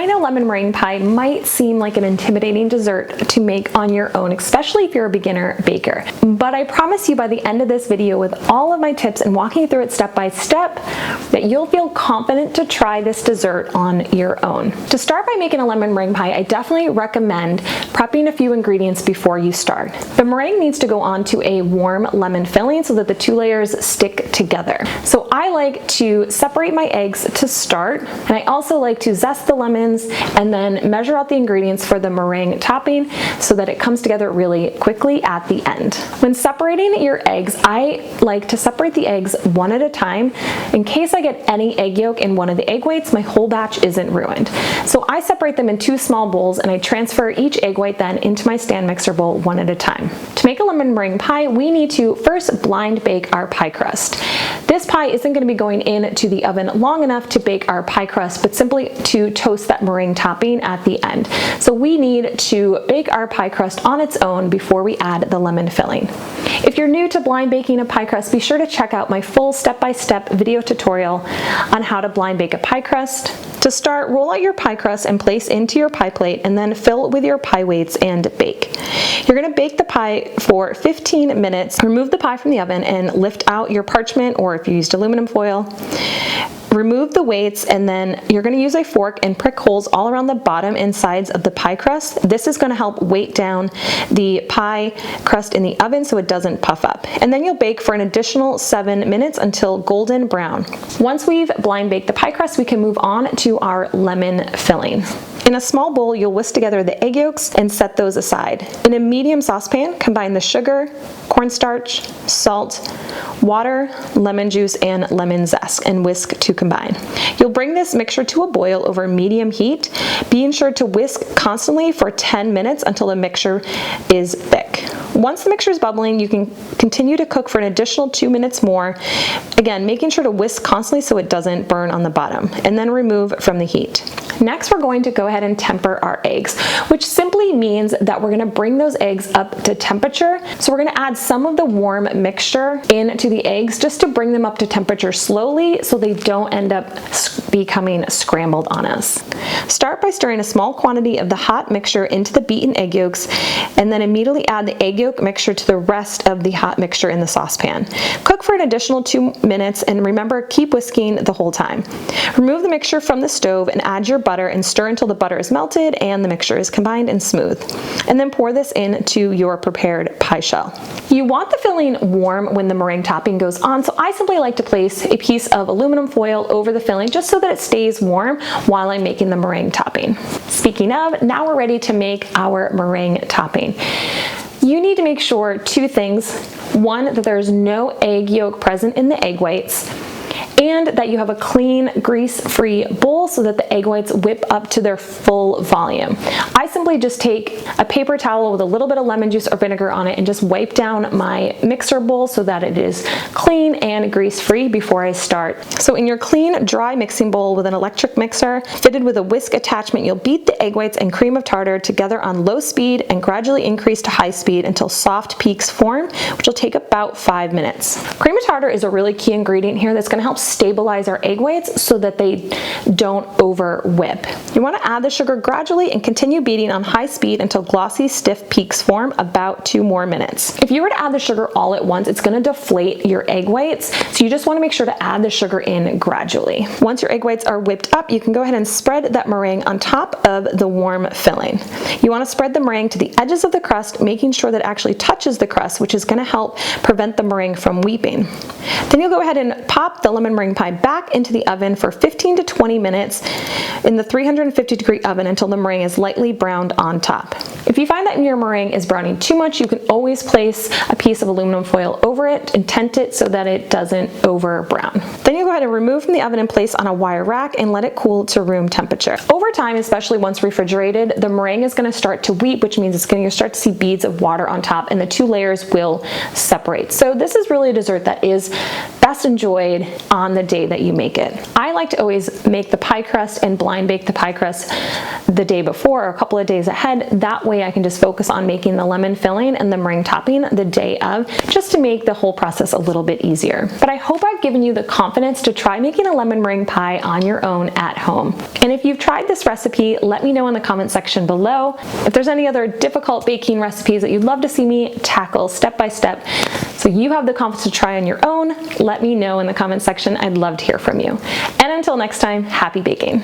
I know lemon meringue pie might seem like an intimidating dessert to make on your own, especially if you're a beginner baker. But I promise you by the end of this video, with all of my tips and walking you through it step by step, that you'll feel confident to try this dessert on your own. To start by making a lemon meringue pie, I definitely recommend prepping a few ingredients before you start. The meringue needs to go onto a warm lemon filling so that the two layers stick together. So I like to separate my eggs to start, and I also like to zest the lemons and then measure out the ingredients for the meringue topping so that it comes together really quickly at the end. When separating your eggs, I like to separate the eggs one at a time. In case I get any egg yolk in one of the egg whites, my whole batch isn't ruined. So I separate them in two small bowls and I transfer each egg white then into my stand mixer bowl one at a time. To make a lemon meringue pie, we need to first blind bake our pie crust. This pie isn't going to be going into the oven long enough to bake our pie crust, but simply to toast that meringue topping at the end. So we need to bake our pie crust on its own before we add the lemon filling. If you're new to blind baking a pie crust, be sure to check out my full step-by-step video tutorial on how to blind bake a pie crust. To start, roll out your pie crust and place into your pie plate and then fill with your pie weights and bake. You're going to bake the pie for 15 minutes. Remove the pie from the oven and lift out your parchment, or if you used aluminum foil. Remove the weights, and then you're going to use a fork and prick holes all around the bottom and sides of the pie crust. This is going to help weight down the pie crust in the oven so it doesn't puff up. And then you'll bake for an additional 7 minutes until golden brown. Once we've blind baked the pie crust, we can move on to our lemon filling. In a small bowl, you'll whisk together the egg yolks and set those aside. In a medium saucepan, combine the sugar, cornstarch, salt, water, lemon juice, and lemon zest, and whisk to combine. You'll bring this mixture to a boil over medium heat, being sure to whisk constantly for 10 minutes until the mixture is thick. Once the mixture is bubbling, you can continue to cook for an additional 2 minutes more, again making sure to whisk constantly so it doesn't burn on the bottom, and then remove from the heat. Next, we're going to go ahead and temper our eggs, which simply means that we're going to bring those eggs up to temperature. So we're going to add some of the warm mixture into the eggs just to bring them up to temperature slowly so they don't end up becoming scrambled on us. Start by stirring a small quantity of the hot mixture into the beaten egg yolks, and then immediately add the egg yolk mixture to the rest of the hot mixture in the saucepan. Cook for an additional 2 minutes, and remember, keep whisking the whole time. Remove the mixture from the stove and add your butter and stir until the butter is melted and the mixture is combined and smooth. And then pour this into your prepared pie shell. You want the filling warm when the meringue topping goes on, so I simply like to place a piece of aluminum foil over the filling just so that it stays warm while I'm making the meringue topping. Speaking of, now we're ready to make our meringue topping. You need to make sure two things. One, that there's no egg yolk present in the egg whites, and that you have a clean, grease-free bowl so that the egg whites whip up to their full volume. I simply just take a paper towel with a little bit of lemon juice or vinegar on it and just wipe down my mixer bowl so that it is clean and grease-free before I start. So in your clean, dry mixing bowl with an electric mixer fitted with a whisk attachment, you'll beat the egg whites and cream of tartar together on low speed and gradually increase to high speed until soft peaks form, which will take about 5 minutes. Cream of tartar is a really key ingredient here that's going to help stabilize our egg whites so that they don't over whip. You want to add the sugar gradually and continue beating on high speed until glossy, stiff peaks form, about 2 more minutes. If you were to add the sugar all at once, it's going to deflate your egg whites, so you just want to make sure to add the sugar in gradually. Once your egg whites are whipped up, you can go ahead and spread that meringue on top of the warm filling. You want to spread the meringue to the edges of the crust, making sure that it actually touches the crust, which is going to help prevent the meringue from weeping. Then you'll go ahead and pop the lemon meringue pie back into the oven for 15 to 20 minutes in the 350-degree oven until the meringue is lightly browned on top. If you find that your meringue is browning too much, you can always place a piece of aluminum foil over it and tent it so that it doesn't over brown. Then you go ahead and remove from the oven and place on a wire rack and let it cool to room temperature. Over time, especially once refrigerated, the meringue is going to start to weep, which means it's going to start to see beads of water on top and the two layers will separate. So this is really a dessert that is best enjoyed on the day that you make it. I like to always make the pie crust and blind bake the pie crust the day before or a couple of days ahead. That way I can just focus on making the lemon filling and the meringue topping the day of, just to make the whole process a little bit easier. But I hope I've given you the confidence to try making a lemon meringue pie on your own at home. And if you've tried this recipe, let me know in the comment section below. If there's any other difficult baking recipes that you'd love to see me tackle step by step so you have the confidence to try on your own, let me know in the comment section. I'd love to hear from you. And until next time, happy baking.